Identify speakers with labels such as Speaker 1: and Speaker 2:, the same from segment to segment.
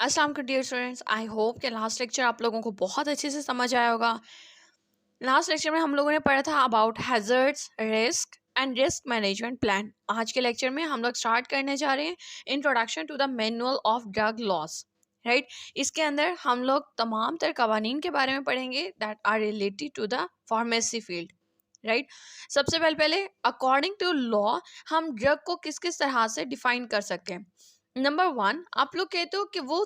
Speaker 1: अस्सलाम वालेकुम dear students. I hope कि लास्ट लेक्चर आप लोगों को बहुत अच्छे से समझ आया होगा। लास्ट लेक्चर में हम लोगों ने पढ़ा था about hazards, risk and risk management plan. आज के लेक्चर में हम लोग स्टार्ट करने जा रहे हैं introduction to the manual of drug laws. Right, इसके अंदर हम लोग तमाम तर कवानीन के बारे में पढ़ेंगे that are related to the pharmacy field. Right, सबसे पहले अकॉर्डिंग टू लॉ हम ड्रग को किस किस तरह से डिफाइन कर सकते हैं। नंबर वन, आप लोग कहते हो कि वो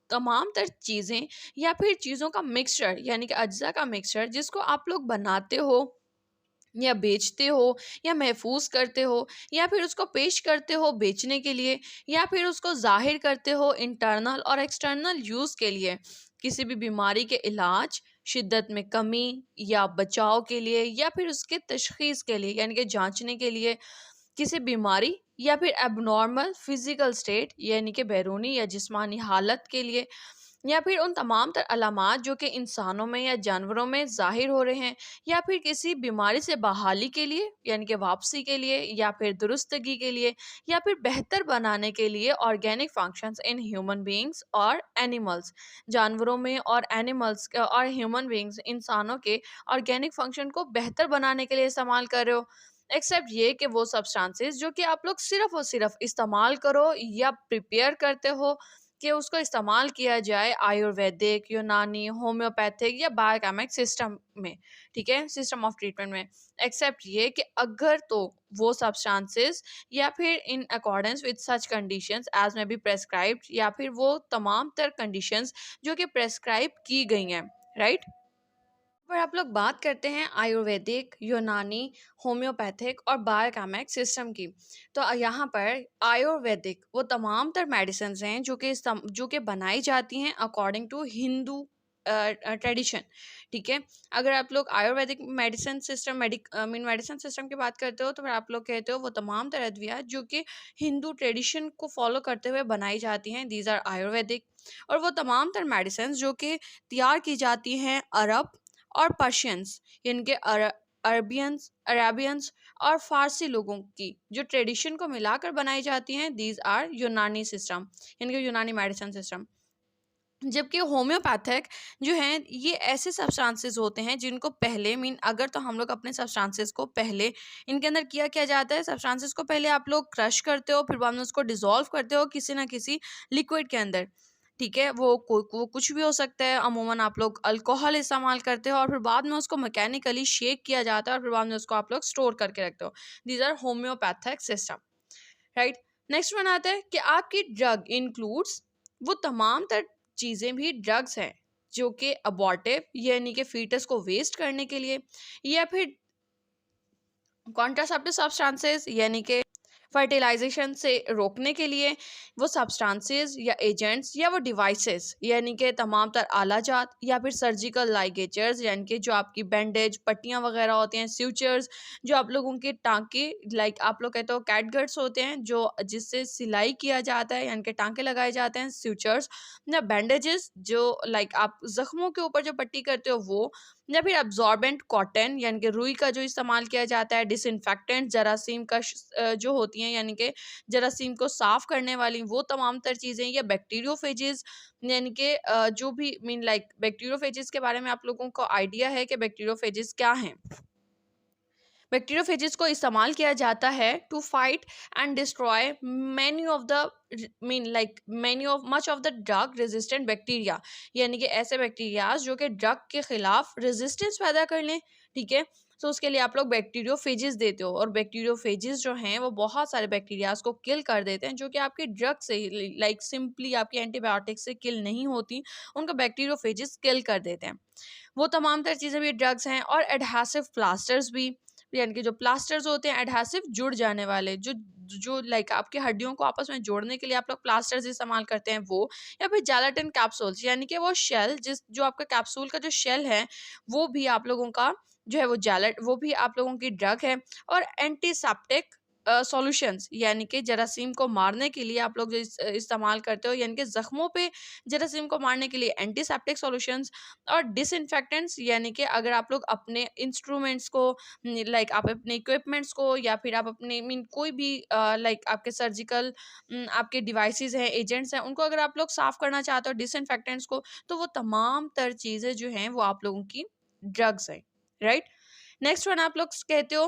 Speaker 1: तमाम तर चीज़ें या फिर चीज़ों का मिक्सचर यानी कि अज्जा का मिक्सचर जिसको आप लोग बनाते हो या बेचते हो या महफूज करते हो या फिर उसको पेश करते हो बेचने के लिए या फिर उसको जाहिर करते हो इंटरनल और एक्सटर्नल यूज़ के लिए, किसी भी बीमारी के इलाज, शिद्दत में कमी या बचाव के लिए या फिर उसके तशखीस के लिए यानी कि जांचने के लिए, किसी बीमारी या फिर एबनॉर्मल फिजिकल स्टेट यानी कि बैरूनी या जिस्मानी हालत के लिए, या फिर उन तमाम तर अलामात जो कि इंसानों में या जानवरों में ज़ाहिर हो रहे हैं, या फिर किसी बीमारी से बहाली के लिए यानी कि वापसी के लिए या फिर दुरुस्तगी के लिए या फिर बेहतर बनाने के लिए organic functions in human beings और एनिमल्स, जानवरों में और एनिमल्स और ह्यूमन बीइंग्स इंसानों के ऑर्गेनिक फंक्शन को बेहतर बनाने के लिए इस्तेमाल कर रहे हो। एक्सेप्ट ये कि वो सब्सटेंसेस जो कि आप लोग सिर्फ और सिर्फ इस्तेमाल करो या प्रिपेयर करते हो कि उसको इस्तेमाल किया जाए आयुर्वेदिक, यूनानी, होम्योपैथिक या बायोकेमिक सिस्टम में, ठीक है, सिस्टम ऑफ ट्रीटमेंट में। एक्सेप्ट ये कि अगर तो वो सब्सटेंसेस या फिर in accordance with such conditions as may be prescribed या फिर वो तमाम तर कंडीशंस जो कि प्रेस्क्राइब की गई हैं। राइट, पर आप लोग बात करते हैं आयुर्वेदिक, यूनानी, होम्योपैथिक और बायोकेमिक सिस्टम की। तो यहाँ पर आयुर्वेदिक वो तमाम तर मेडिसिन हैं जो कि बनाई जाती हैं अकॉर्डिंग टू हिंदू ट्रेडिशन। ठीक है, अगर आप लोग Ayurvedic medicine system medicine system की बात करते हो तो फिर आप लोग कहते हो वो तमाम तर अद्वियात जो कि हिंदू ट्रेडिशन को फॉलो करते हुए बनाई जाती हैं, दीज आर आयुर्वेदिक। और वो तमाम तर मेडिसिन जो कि तैयार की जाती हैं अरब और पर्शियंस यानी कि अरबियंस, अरेबियंस और फारसी लोगों की जो ट्रेडिशन को मिलाकर बनाई जाती हैं, दीज आर यूनानी सिस्टम यानी कि यूनानी मेडिसिन सिस्टम। जबकि होम्योपैथिक जो हैं ये ऐसे सब्सटेंसेस होते हैं जिनको पहले अगर तो हम लोग अपने सब्सटेंसेस को पहले इनके अंदर क्या जाता है, सब्सटेंसेस को पहले आप लोग क्रश करते हो, फिर बाद में उसको डिसॉल्व करते हो किसी ना किसी लिक्विड के अंदर। ठीक है, वो कुछ भी हो सकता है, अमूमन आप लोग अल्कोहल इस्तेमाल करते हो और फिर बाद में उसको मैकेनिकली शेक किया जाता है और फिर बाद में उसको आप लोग स्टोर करके रखते हो। These are homeopathic system. Right, next one आता है कि आपकी ड्रग इंक्लूड्स वो तमाम तर चीज़ें भी ड्रग्स हैं जो कि अबॉर्टिव यानी कि फीटस को वेस्ट करने के लिए, या फिर कॉन्ट्रासेप्टिव सब्सटेंसेस यानी कि फर्टिलाइजेशन से रोकने के लिए, वो सब्सटेंसेस या एजेंट्स या वो डिवाइसेस यानी कि तमाम तर आलाजात या फिर सर्जिकल लाइगेचर्स यानी कि जो आपकी बैंडेज पट्टियाँ वगैरह होती हैं, स्यूचर्स, जो आप लोगों के टाँके लाइक आप लोग कहते हो कैटगट्स होते हैं जो जिससे सिलाई किया जाता है यानी कि टाँके लगाए जाते हैं, स्यूचर्स या बैंडेजेस जो लाइक आप जख्मों के ऊपर जो पट्टी करते हो वो, या फिर अब्जॉर्बेंट कॉटन यानी कि रुई का जो इस्तेमाल किया जाता है, डिसइंफेक्टेंट जरासीम का जो होती हैं यानी कि जरासीम को साफ करने वाली वो तमाम तर चीज़ें, या बैक्टीरियोफेजेस यानी कि जो भी लाइक बैक्टीरियोफेजेस के बारे में आप लोगों को आइडिया है कि बैक्टीरियोफेजेस क्या हैं। बैक्टीरियोफेजेस को इस्तेमाल किया जाता है to fight and destroy many of the many of much of the drug resistant bacteria यानी कि ऐसे बैक्टीरियाज जो कि ड्रग के खिलाफ रेजिस्टेंस पैदा कर लें। ठीक है, तो उसके लिए आप लोग बैक्टीरियोफेजेस देते हो और बैक्टीरियोफेजेस जो हैं वो बहुत सारे बैक्टीरियाज को किल कर देते हैं जो कि आपकी ड्रग से लाइक सिंपली आपकी एंटीबायोटिक से किल नहीं होती, उनको बैक्टीरियोफेजेस किल कर देते हैं। वो तमाम तर चीज़ें भी ड्रग्स हैं। और एडहेसिव प्लास्टर्स भी यानी कि जो प्लास्टर्स होते हैं एडहेसिव जुड़ जाने वाले जो जो लाइक आपकी हड्डियों को आपस में जोड़ने के लिए आप लोग प्लास्टर्स इस्तेमाल करते हैं वो, या फिर जेलाटिन कैप्सूल्स यानी कि वो शेल जो आपका कैप्सूल का जो शेल है वो भी आप लोगों का जो है वो भी आप लोगों की ड्रग है। और एंटीसेप्टिक सॉल्यूशंस, यानी कि जरासीम को मारने के लिए आप लोग जो इस्तेमाल करते हो, यानी कि ज़ख्मों पे जरासीम को मारने के लिए एंटीसेप्टिक सॉल्यूशंस और डिसइंफेक्टेंट्स, यानी कि अगर आप लोग अपने इंस्ट्रूमेंट्स को, लाइक आप अपने इक्विपमेंट्स को या फिर आप अपने मीन कोई भी लाइक आपके सर्जिकल आपके डिवाइसेस हैं, एजेंट्स हैं, उनको अगर आप लोग साफ़ करना चाहते हो डिसइंफेक्टेंट्स को, तो वो तमाम तर चीज़ें जो हैं वो आप लोगों की ड्रग्स हैं, राइट? नेक्स्ट वन आप लोग कहते हो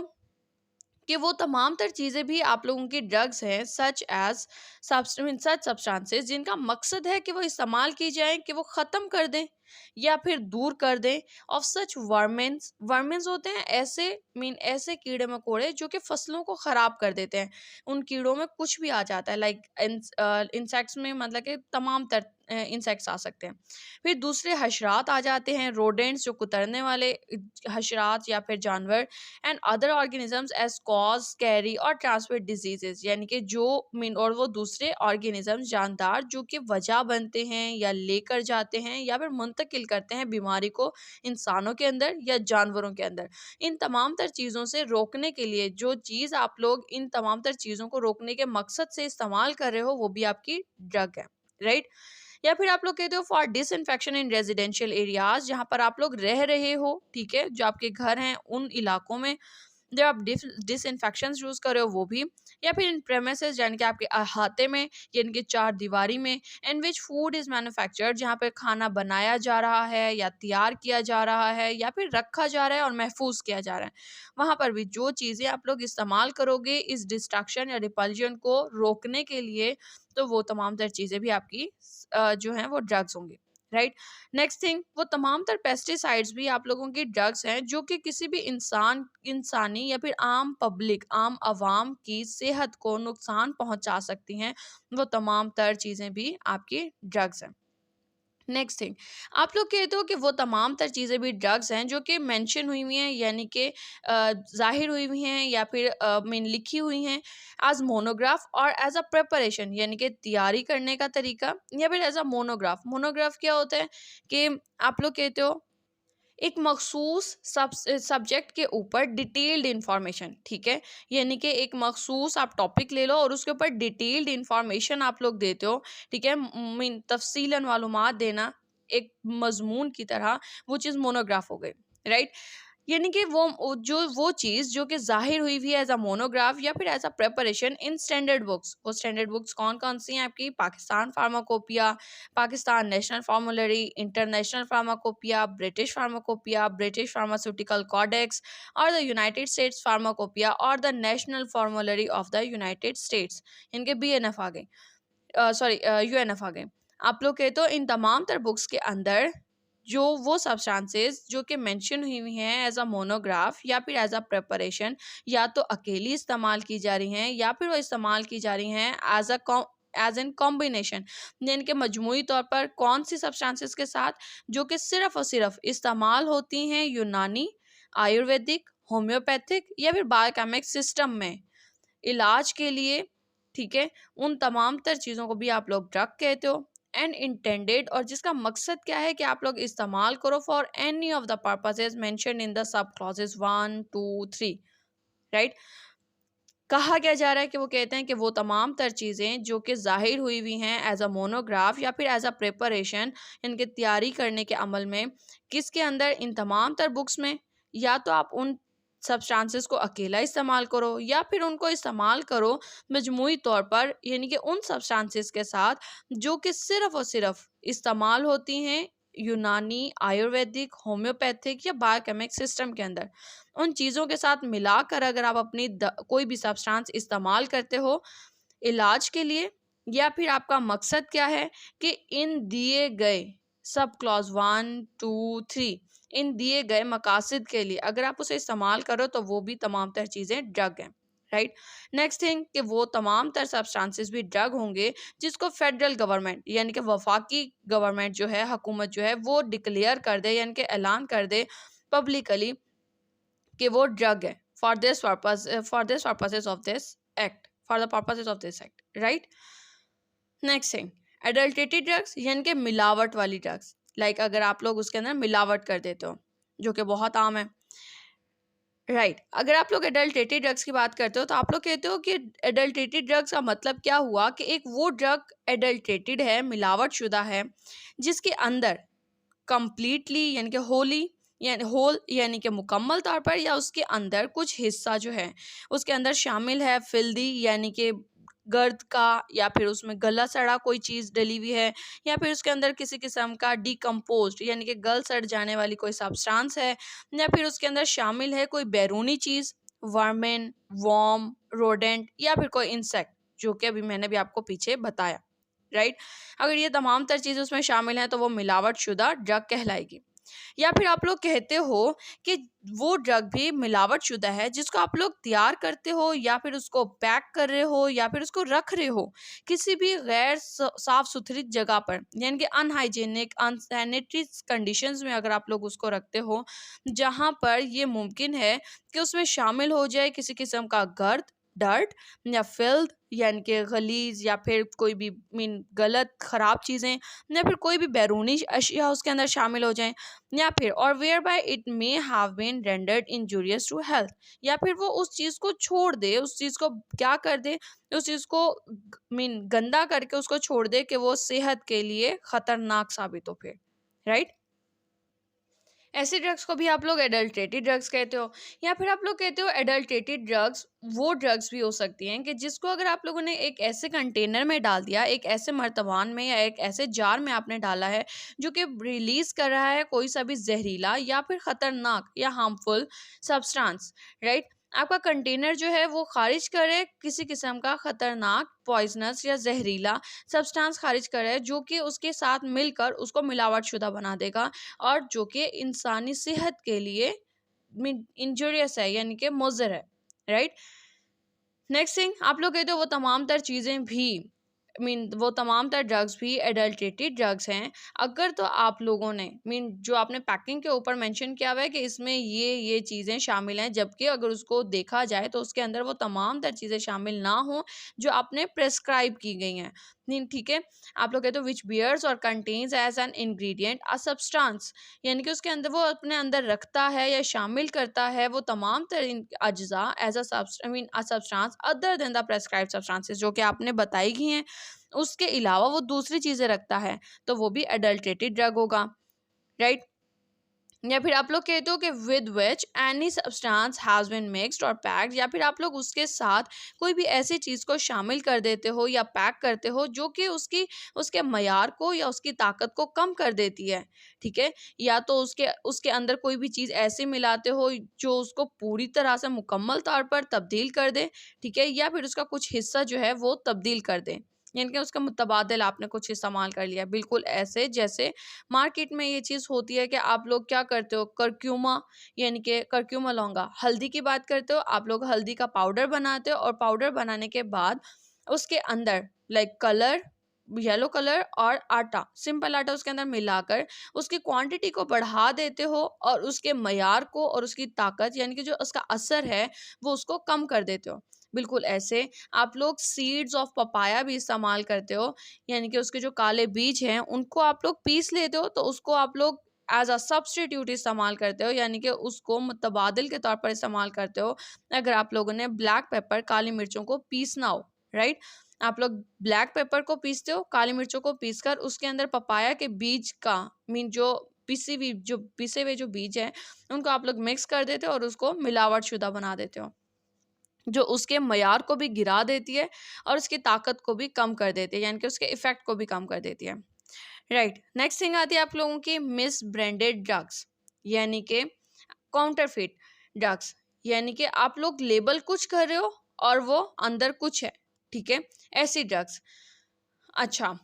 Speaker 1: कि वो तमाम तर चीज़ें भी आप लोगों की ड्रग्स हैं, सच एज सच सब्सटेंसेस जिनका मकसद है कि वो इस्तेमाल की जाएं, कि वो ख़त्म कर दें या फिर दूर कर दें ऑफ सच वर्मेंस। वर्मेंस होते हैं ऐसे ऐसे कीड़े मकोड़े जो कि फसलों को ख़राब कर देते हैं। उन कीड़ों में कुछ भी आ जाता है, लाइक इंसेक्ट्स में मतलब कि तमाम तर इंसेक्ट्स आ सकते हैं। फिर दूसरे हशरात आ जाते हैं, रोडेंट्स जो कुतरने वाले हशरात या फिर जानवर, and other organisms as cause carry or transmit diseases, यानी कि जो मीन और वो दूसरे ऑर्गेनिजम्स जानदार जो कि वजह बनते हैं या लेकर जाते हैं या फिर मुंतकिल करते हैं बीमारी को इंसानों के अंदर या जानवरों के अंदर। इन तमाम तर चीज़ों से रोकने के लिए जो चीज़ आप लोग इन तमाम तर चीज़ों को रोकने के मकसद से इस्तेमाल कर रहे हो वो भी आपकी ड्रग है, राइट? या फिर आप लोग कहते हो for disinfection in residential areas, जहाँ पर आप लोग रह रहे हो, ठीक है, जो आपके घर हैं उन इलाकों में जब आप डिसइंफेक्शन यूज कर रहे हो वो भी, या फिर इन प्रेमिसेस यानी कि आपके अहाते में यानी कि चार दीवारी में, इन विच फूड इज मैन्युफैक्चर्ड, जहाँ पे खाना बनाया जा रहा है या तैयार किया जा रहा है या फिर रखा जा रहा है और महफूज किया जा रहा है, वहाँ पर भी जो चीज़ें आप लोग इस्तेमाल करोगे इस डिस्ट्रक्शन या रिपल्जन को रोकने के लिए, तो वो तमाम तर चीज़ें भी आपकी जो हैं वो ड्रग्स होंगी, राइट? नेक्स्ट थिंग, वो तमाम तर पेस्टिसाइड्स भी आप लोगों की ड्रग्स हैं जो कि किसी भी इंसानी या फिर आम पब्लिक, आम आवाम की सेहत को नुकसान पहुंचा सकती हैं। वो तमाम तर चीज़ें भी आपकी ड्रग्स हैं। नेक्स्ट थिंग, आप लोग कहते हो कि वो तमाम तर चीज़ें भी ड्रग्स हैं जो कि मेंशन हुई हुई हैं, यानी कि ज़ाहिर हुई हुई हैं या फिर मीन लिखी हुई हैं एज मोनोग्राफ और एज अ प्रिपरेशन, यानी कि तैयारी करने का तरीका, या फिर एज अ मोनोग्राफ। मोनोग्राफ क्या होता है कि आप लोग कहते हो एक मखसूस सब्जेक्ट के ऊपर डिटेल्ड इंफॉर्मेशन, ठीक है, यानी कि एक मखसूस आप टॉपिक ले लो और उसके ऊपर डिटेल्ड इंफॉर्मेशन आप लोग देते हो, ठीक है, मीन तफसीलन मालूमात देना एक मजमून की तरह, वो चीज़ मोनोग्राफ हो गई, राइट? यानी कि वो चीज़ जो कि ज़ाहिर हुई हुई है एज अ मोनोग्राफ या फिर as a preparation in standard books. वो स्टैंडर्ड बुक्स कौन कौन सी हैं आपकी? Pakistan pharmacopoeia, Pakistan national formulary, international pharmacopoeia, British pharmaceutical codex और द यूनाइटेड स्टेट्स फार्माकोपिया और the national formulary of the United States, इनके BNF आ गए, सॉरी UNF आ गए। आप लोग कहते हो इन तमाम तर बुक्स के अंदर जो वो सब्सटेंसेस जो कि मेंशन हुई हुई हैं एज अ मोनोग्राफ या फिर एज अ प्रिपरेशन, या तो अकेली इस्तेमाल की जा रही हैं या फिर वो इस्तेमाल की जा रही हैं एज एन कॉम्बिनेशन, यानी कि मजमूई तौर पर कौन सी सब्सटेंसेस के साथ, जो कि सिर्फ और सिर्फ इस्तेमाल होती हैं यूनानी, आयुर्वेदिक, होम्योपैथिक या फिर बायोकेमिक सिस्टम में इलाज के लिए, ठीक है, उन तमाम तर चीज़ों को भी आप लोग ड्रग कहते हो। एंड इंटेंडेड, और जिसका मकसद क्या है कि आप लोग इस्तेमाल करो for any of the purposes mention in the sub clauses 1 2 3, right? कहा क्या जा रहा है कि वो कहते हैं कि वो तमाम तर चीज़ें जो कि ज़ाहिर हुई हुई हैं एज अ मोनोग्राफ या फिर एज अ प्रिपरेशन, इनकी तैयारी करने के अमल में, किसके अंदर? इन तमाम तर बुक्स में। या तो आप उन सब्सटेंसेस को अकेला इस्तेमाल करो या फिर उनको इस्तेमाल करो मजमूई तौर पर, यानी कि उन सब्सटेंसेस के साथ जो कि सिर्फ और सिर्फ इस्तेमाल होती हैं यूनानी, आयुर्वेदिक, होम्योपैथिक या बायोकेमिक सिस्टम के अंदर। उन चीज़ों के साथ मिलाकर अगर आप अपनी कोई भी सब्सटेंस इस्तेमाल करते हो इलाज के लिए, या फिर आपका मकसद क्या है कि इन दिए गए सब क्लॉज 1 2 3, इन दिए गए मकासद के लिए अगर आप उसे इस्तेमाल करो तो वो भी तमाम तर चीज़ें ड्रग हैं, राइट? नेक्स्ट थिंग कि वो तमाम तर सब्सटेंसेस भी ड्रग होंगे जिसको फेडरल गवर्नमेंट यानी कि वफाकी गवर्नमेंट जो है, हुकूमत जो है, वो डिक्लेयर कर दे यानी कि ऐलान कर दे पब्लिकली कि वो ड्रग है for the purposes of this act, right? Next thing, adulterated drugs यानी कि मिलावट वाली ड्रग्स, लाइक अगर आप लोग उसके अंदर मिलावट कर देते हो, जो कि बहुत आम है, राइट अगर आप लोग एडल्टेटेड ड्रग्स की बात करते हो तो आप लोग कहते हो कि एडल्टेटेड ड्रग्स का मतलब क्या हुआ कि एक वो ड्रग एडल्टेटेड है, मिलावट शुदा है, जिसके अंदर कंप्लीटली यानी कि होली यानी होल यानी कि मुकम्मल तौर पर या उसके अंदर कुछ हिस्सा जो है उसके अंदर शामिल है फिल्दी यानी कि गर्द का, या फिर उसमें गला सड़ा कोई चीज़ डली हुई है, या फिर उसके अंदर किसी किस्म का डिकम्पोज्ड यानी कि गल सड़ जाने वाली कोई सब्सटेंस है, या फिर उसके अंदर शामिल है कोई बैरूनी चीज़, वर्मिन, वॉर्म, रोडेंट या फिर कोई इंसेक्ट, जो कि अभी मैंने भी आपको पीछे बताया। राइट अगर ये तमाम तर चीज़ें उसमें शामिल हैं तो वो मिलावट शुदा ड्रग कहलाएगी। या फिर आप लोग कहते हो कि वो ड्रग भी मिलावट शुदा है जिसको आप लोग तैयार करते हो या फिर उसको पैक कर रहे हो या फिर उसको रख रहे हो किसी भी गैर साफ सुथरी जगह पर, यानी कि अनहाइजेनिक अनसैनिटरी कंडीशंस में अगर आप लोग उसको रखते हो जहाँ पर ये मुमकिन है कि उसमें शामिल हो जाए किसी किस्म का गर्द, डर्ट या फिल्थ यानी कि गलीज या फिर कोई भी मीन गलत ख़राब चीज़ें, या फिर कोई भी बैरूनी अशिया उसके अंदर शामिल हो जाएं, या फिर or whereby it may have been rendered injurious to health, या फिर वो उस चीज़ को छोड़ दे, उस चीज़ को क्या कर दे, उस चीज़ को मीन गंदा करके उसको छोड़ दे कि वो सेहत के लिए ख़तरनाक साबित हो फिर। राइट ऐसे ड्रग्स को भी आप लोग एडल्ट्रेटेड ड्रग्स कहते हो, या फिर आप लोग कहते हो एडल्ट्रेटेड ड्रग्स वो ड्रग्स भी हो सकती हैं कि जिसको अगर आप लोगों ने एक ऐसे कंटेनर में डाल दिया, एक ऐसे मर्तबान में या एक ऐसे जार में आपने डाला है जो कि रिलीज कर रहा है कोई सा भी जहरीला या फिर खतरनाक या हार्मफुल सब्सटेंस। राइट आपका कंटेनर जो है वो खारिज करे किसी किस्म का खतरनाक पॉइजनस या जहरीला सब्सटेंस खारिज करे जो कि उसके साथ मिलकर उसको मिलावट शुदा बना देगा, और जो कि इंसानी सेहत के लिए इंजurious है यानी कि मुज़र है। राइट नेक्स्ट थिंग आप लोग कहते हो वो तमाम तर चीज़ें भी वो तमाम तर ड्रग्स भी एडल्ट्रेटेड ड्रग्स हैं अगर तो आप लोगों ने जो आपने पैकिंग के ऊपर मेंशन किया हुआ है कि इसमें ये चीज़ें शामिल हैं, जबकि अगर उसको देखा जाए तो उसके अंदर वो तमाम तर चीज़ें शामिल ना हो जो आपने प्रेस्क्राइब की गई हैं। नहीं ठीक है आप लोग कहते हो which bears or contains as an ingredient a substance, यानी कि उसके अंदर वो अपने अंदर रखता है या शामिल करता है वो तमाम तरीन अज्जा as a substance other than the prescribe substances जो कि आपने बताई गई हैं, उसके अलावा वो दूसरी चीज़ें रखता है तो वो भी एडल्ट्रेटेड ड्रग होगा। राइट या फिर आप लोग कहते हो कि with which any substance has been mixed or packed, या फिर आप लोग उसके साथ कोई भी ऐसी चीज़ को शामिल कर देते हो या पैक करते हो जो कि उसके मयार को या उसकी ताकत को कम कर देती है। ठीक है या तो उसके उसके अंदर कोई भी चीज़ ऐसी मिलाते हो जो उसको पूरी तरह से मुकम्मल तौर पर तब्दील कर दे। ठीक है या फिर उसका कुछ हिस्सा जो है वो तब्दील कर दे, यानी कि उसका मुतबादिल आपने कुछ इस्तेमाल कर लिया, बिल्कुल ऐसे जैसे मार्केट में ये चीज़ होती है कि आप लोग क्या करते हो करक्यूमा यानी कि करक्यूमा लौंगा हल्दी की बात करते हो, आप लोग हल्दी का पाउडर बनाते हो और पाउडर बनाने के बाद उसके अंदर लाइक कलर येलो कलर और आटा सिंपल आटा उसके अंदर मिलाकर उसकी क्वांटिटी को बढ़ा देते हो और उसके मयार को और उसकी ताकत यानी कि जो उसका असर है वो उसको कम कर देते हो। बिल्कुल ऐसे आप लोग सीड्स ऑफ पपाया भी इस्तेमाल करते हो, यानी कि उसके जो काले बीज हैं उनको आप लोग पीस लेते हो तो उसको आप लोग एज अ सब्सटीट्यूट इस्तेमाल करते हो, यानी कि उसको मुतबादिल के तौर पर इस्तेमाल करते हो। अगर आप लोगों ने ब्लैक पेपर काली मिर्चों को पीसना हो, राइट आप लोग ब्लैक पेपर को पीसते हो, काली मिर्चों को पीसकर उसके अंदर पपाया के बीज का जो पिसे हुए जो बीज है उनको आप लोग मिक्स कर देते हो और उसको मिलावट शुदा बना देते हो जो उसके मयार को भी गिरा देती है और उसकी ताकत को भी कम कर देती है, यानी कि उसके इफेक्ट को भी कम कर देती है। राइट नेक्स्ट थिंग आती है आप लोगों की मिस ब्रांडेड ड्रग्स, यानी कि काउंटरफिट ड्रग्स, यानी कि आप लोग लेबल कुछ कर रहे हो और वो अंदर कुछ है। ठीक है ऐसी ड्रग्स। अच्छा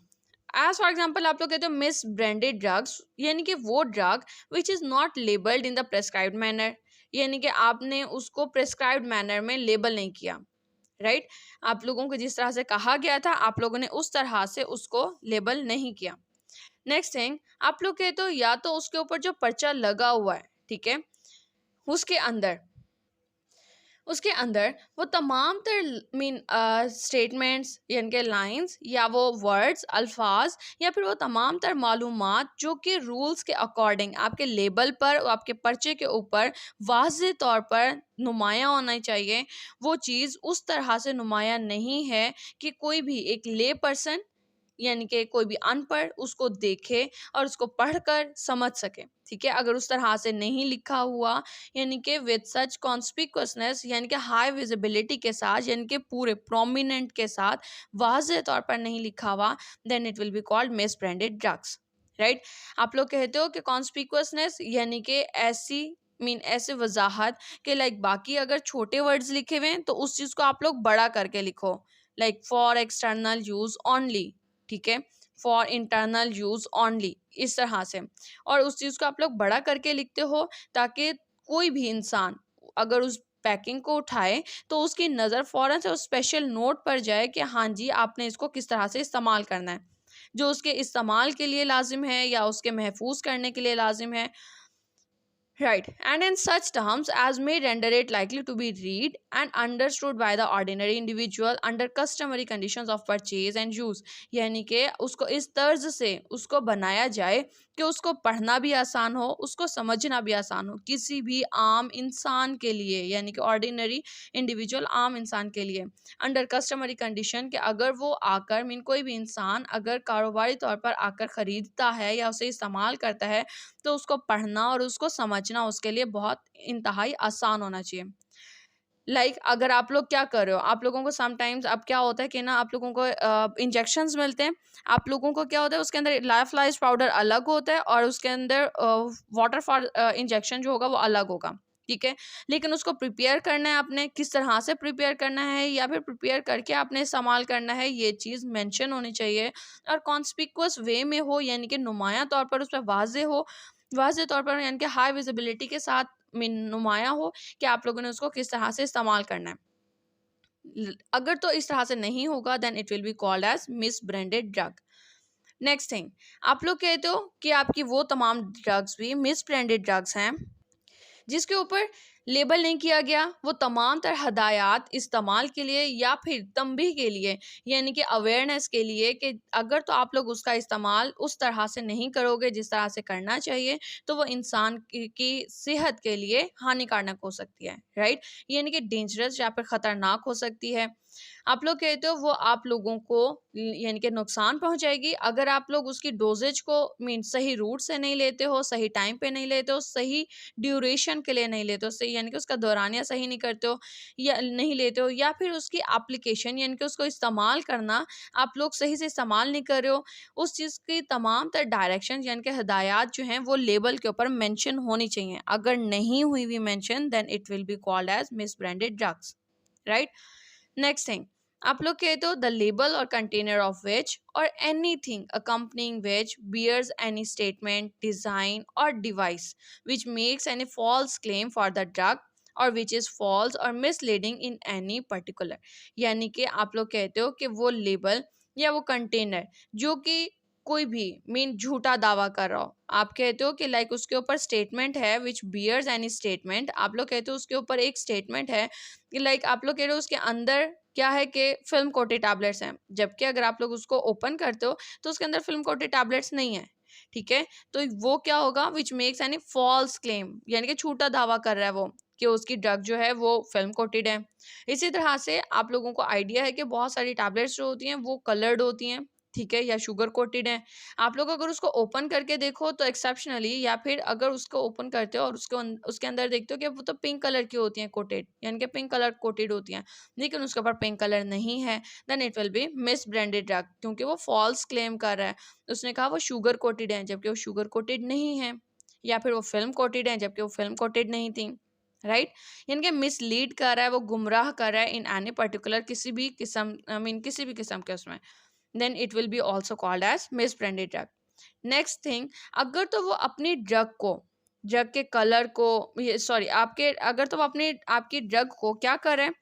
Speaker 1: एज फॉर एग्जाम्पल आप लोग कहते हो मिस ब्रांडेड ड्रग्स, यानी कि वो drug which is not labelled in the prescribed manner, यानी कि आपने उसको प्रेस्क्राइब्ड मैनर में लेबल नहीं किया। राइट आप लोगों को जिस तरह से कहा गया था आप लोगों ने उस तरह से उसको लेबल नहीं किया। नेक्स्ट थिंग आप लोग कहते हो या तो उसके ऊपर जो पर्चा लगा हुआ है, ठीक है उसके अंदर उसके अंदर वो तमाम तर स्टेटमेंट्स यानी कि लाइंस या वो वर्ड्स अल्फाज या फिर वो तमाम तर मालूमात जो कि रूल्स के अकॉर्डिंग आपके लेबल पर आपके पर्चे के ऊपर वाज़ेह तौर पर नुमायाँ होना चाहिए, वो चीज़ उस तरह से नुमायाँ नहीं है कि कोई भी एक ले पर्सन यानी कि कोई भी अनपढ़ उसको देखे और उसको पढ़कर समझ सके। ठीक है, अगर उस तरह से नहीं लिखा हुआ यानी कि विद सच कॉन्स्पिक्यूअसनेस यानी कि हाई विजिबिलिटी के साथ यानी कि पूरे प्रोमिनेंट के साथ वाज़ेह तौर पर नहीं लिखा हुआ, then it will be called misbranded drugs. Right, आप लोग कहते हो कि कॉन्स्पिक्यूअसनेस यानी कि ऐसे वजाहत कि लाइक बाकी अगर छोटे वर्ड्स लिखे हुए हैं तो उस चीज़ को आप लोग बड़ा करके लिखो, like for external use only. ठीक है, फॉर इंटरनल यूज ओनली, इस तरह से। और उस चीज़ को आप लोग बड़ा करके लिखते हो ताकि कोई भी इंसान अगर उस पैकिंग को उठाए तो उसकी नज़र फ़ौरन से उस स्पेशल नोट पर जाए कि हाँ जी आपने इसको किस तरह से इस्तेमाल करना है, जो उसके इस्तेमाल के लिए लाजिम है या उसके महफूज करने के लिए लाजिम है। Right, and in such terms as may render it likely to be read and understood by the ordinary individual under customary conditions of purchase and use। यानी कि उसको इस तर्ज से उसको बनाया जाए कि उसको पढ़ना भी आसान हो, उसको समझना भी आसान हो, किसी भी आम इंसान के लिए यानी कि ऑर्डिनरी इंडिविजुअल आम इंसान के लिए अंडर कस्टमरी कंडीशन कि अगर वो आकर कोई भी इंसान अगर कारोबारी तौर पर आकर ख़रीदता है या उसे इस्तेमाल करता है तो उसको पढ़ना और उसको समझना उसके लिए बहुत इंतहाई आसान होना चाहिए। अगर आप लोग क्या कर रहे हो, आप लोगों को समटाइम्स अब क्या होता है कि ना आप लोगों को इंजेक्शंस मिलते हैं, आप लोगों को क्या होता है उसके अंदर लाइफलाइज पाउडर अलग होता है और उसके अंदर वाटर फॉर इंजेक्शन जो होगा वो अलग होगा। ठीक है, लेकिन उसको प्रिपेयर करना है आपने, किस तरह से प्रिपेयर करना है या फिर प्रिपेयर करके आपने इस्तेमाल करना है, ये चीज़ मेंशन होनी चाहिए और कॉन्स्पिक्यूअस वे में हो यानी कि नुमाया तौर पर उस पर वाज़ेह तौर पर यानी कि हाई विजिबिलिटी के साथ नुमाया हो कि आप लोगों ने उसको किस तरह से इस्तेमाल करना है। अगर तो इस तरह से नहीं होगा then it will be called as misbranded drug. Next thing, आप लोग कहते हो कि आपकी वो तमाम ड्रग्स भी मिस ब्रांडेड ड्रग्स हैं जिसके ऊपर लेबल नहीं किया गया, वो तमाम तरह हदायत इस्तेमाल के लिए या फिर तंबीह के लिए यानी कि अवेयरनेस के लिए कि अगर तो आप लोग उसका इस्तेमाल उस तरह से नहीं करोगे जिस तरह से करना चाहिए तो वो इंसान की सेहत के लिए हानिकारक हो सकती है। राइट, यानी कि डेंजरस या फिर ख़तरनाक हो सकती है। आप लोग कहते हो वो आप लोगों को यानी कि नुकसान पहुंचाएगी अगर आप लोग उसकी डोजेज को सही रूट से नहीं लेते हो, सही टाइम पे नहीं लेते हो, सही ड्यूरेशन के लिए नहीं लेते हो, सही यानी कि उसका दौरानिया सही नहीं करते हो या नहीं लेते हो, या फिर उसकी एप्लीकेशन यानी कि उसको इस्तेमाल करना आप लोग सही से इस्तेमाल नहीं कर रहे हो, उस चीज़ की तमाम तर डायरेक्शन यानी कि हदायत जो हैं वो लेबल के ऊपर मेंशन होनी चाहिए। अगर नहीं हुई भी mention then it will be called as misbranded drugs. Right, next thing, आप लोग कहते हो the label or container of which or anything accompanying which bears any statement design or device which makes any false claim for the drug or which is false or misleading in any particular. यानी कि आप लोग कहते हो कि वो label या वो कंटेनर जो कि कोई भी झूठा दावा कर रहा हो, आप कहते हो कि लाइक उसके ऊपर स्टेटमेंट है विच बियर्स एनी स्टेटमेंट, आप लोग कहते हो उसके ऊपर एक स्टेटमेंट है कि लाइक आप लोग कह रहे हो उसके अंदर क्या है कि फिल्म कोटेड टैबलेट्स हैं, जबकि अगर आप लोग उसको ओपन करते हो तो उसके अंदर फिल्म कोटेड टैबलेट्स नहीं है। ठीक है, तो वो क्या होगा which makes any false claim यानी कि झूठा दावा कर रहा है वो कि उसकी ड्रग जो है वो फिल्म कोटेड है। इसी तरह से आप लोगों को आइडिया है कि बहुत सारी टैबलेट्स जो होती हैं वो कलर्ड होती हैं, ठीक है, या शुगर कोटेड है। आप लोग अगर उसको ओपन करके देखो तो एक्सेप्शनली, या फिर अगर उसको ओपन करते हो और उसके अंदर देखते हो कि वो तो पिंक कलर की होती हैं कोटेड यानी कि पिंक कलर कोटेड होती हैं, लेकिन उसके ऊपर पिंक कलर नहीं है, then it will be misbranded drug क्योंकि वो फॉल्स क्लेम कर रहा है। उसने कहा वो शुगर कोटेड है जबकि वो शुगर कोटेड नहीं है, या फिर वो फिल्म कोटेड है जबकि वो फिल्म कोटेड नहीं थी। राइट, यानी कि मिसलीड कर रहा है, वो गुमराह कर रहा है इन एनी पर्टिकुलर किसी भी किस्म किसी भी किस्म के उसमें, then it will be also called as misbranded drug। Next thing, अगर तो वो अपनी ड्रग के कलर को आपके अगर तो वो अपनी आपकी ड्रग को क्या कर रहे हैं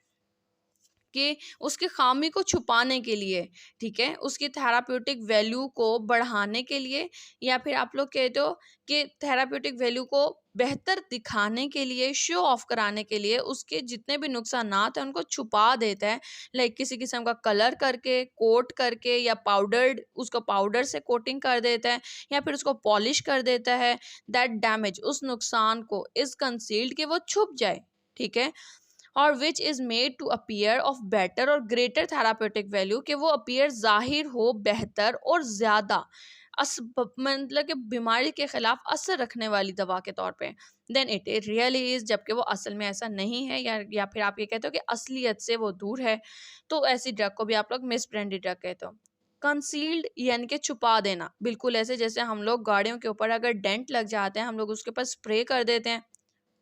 Speaker 1: कि उसकी खामी को छुपाने के लिए, ठीक है, उसकी थेराप्यूटिक वैल्यू को बढ़ाने के लिए, या फिर आप लोग कहते हो कि थेराप्यूटिक वैल्यू को बेहतर दिखाने के लिए, शो ऑफ कराने के लिए उसके जितने भी नुकसानात हैं उनको छुपा देता है। लाइक किसी किस्म का कलर करके, कोट करके, या पाउडर्ड, उसको पाउडर से कोटिंग कर देता है, या फिर उसको पॉलिश कर देता है। दैट डैमेज, उस नुकसान को इज कंसील्ड कि वो छुप जाए, ठीक है। Or which is made to appear of better or greater therapeutic value, कि वो अपीयर जाहिर हो बेहतर और ज्यादा मतलब कि बीमारी के खिलाफ असर रखने वाली दवा के तौर पे, देन इट रियली इज, जबकि वो असल में ऐसा नहीं है, या फिर आप ये कहते हो कि असलियत से वो दूर है। तो ऐसी ड्रग को भी आप लोग मिस ब्रांडेड ड्रग कहते हो। कंसील्ड यानी कि छुपा देना, बिल्कुल ऐसे जैसे हम लोग गाड़ियों के ऊपर अगर डेंट लग जाते हैं हम लोग उसके ऊपर स्प्रे कर देते हैं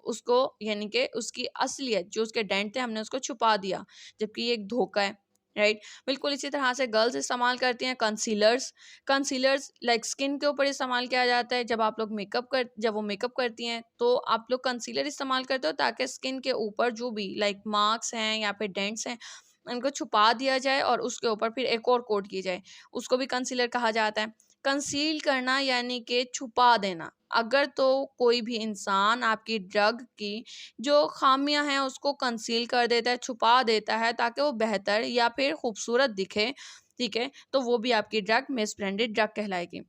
Speaker 1: उसको, यानी कि उसकी असलियत जो उसके डेंट थे हमने उसको छुपा दिया, जबकि ये एक धोखा है, राइट। बिल्कुल इसी तरह से गर्ल्स इस्तेमाल करती हैं कंसीलर्स। कंसीलर्स लाइक स्किन के ऊपर इस्तेमाल किया जाता है। जब वो मेकअप करती हैं तो आप लोग कंसीलर इस्तेमाल करते हो ताकि स्किन के ऊपर जो भी लाइक मार्क्स हैं या फिर डेंट्स हैं उनको छुपा दिया जाए और उसके ऊपर फिर एक और कोट की जाए, उसको भी कंसीलर कहा जाता है। कंसील करना यानी कि छुपा देना। अगर तो कोई भी इंसान आपकी ड्रग की जो खामियां हैं उसको कंसील कर देता है, छुपा देता है ताकि वो बेहतर या फिर खूबसूरत दिखे, ठीक है, तो वो भी आपकी ड्रग मिस ब्रांडेड ड्रग कहलाएगी।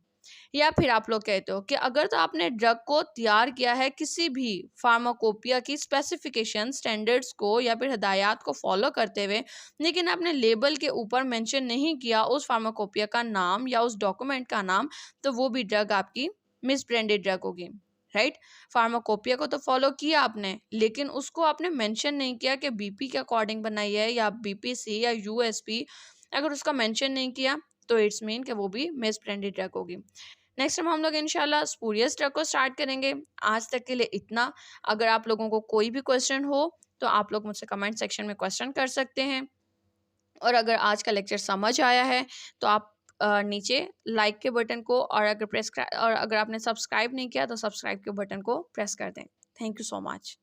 Speaker 1: या फिर आप लोग कहते हो कि अगर तो आपने ड्रग को तैयार किया है किसी भी फार्माकोपिया की स्पेसिफिकेशन स्टैंडर्ड्स को या फिर हदायत को फॉलो करते हुए, लेकिन आपने लेबल के ऊपर मेंशन नहीं किया उस फार्माकोपिया का नाम या उस डॉक्यूमेंट का नाम, तो वो भी ड्रग आपकी मिस ब्रांडेड ड्रग होगी, राइट। फार्माकोपिया को तो फॉलो किया आपने, लेकिन उसको आपने मेंशन नहीं किया कि बीपी के अकॉर्डिंग बनाई है या बीपीसी या यूएसपी, अगर उसका मेंशन नहीं किया तो इट्स मीन कि वो भी मिस ब्रांडेड ड्रग होगी। नेक्स्ट टाइम हम लोग इंशाल्लाह स्पूरियस ड्रग को स्टार्ट करेंगे। आज तक के लिए इतना। अगर आप लोगों को कोई भी क्वेश्चन हो तो आप लोग मुझसे कमेंट सेक्शन में क्वेश्चन कर सकते हैं, और अगर आज का लेक्चर समझ आया है तो आप नीचे लाइक के बटन को, और अगर आपने सब्सक्राइब नहीं किया तो सब्सक्राइब के बटन को प्रेस कर दें। Thank you so much.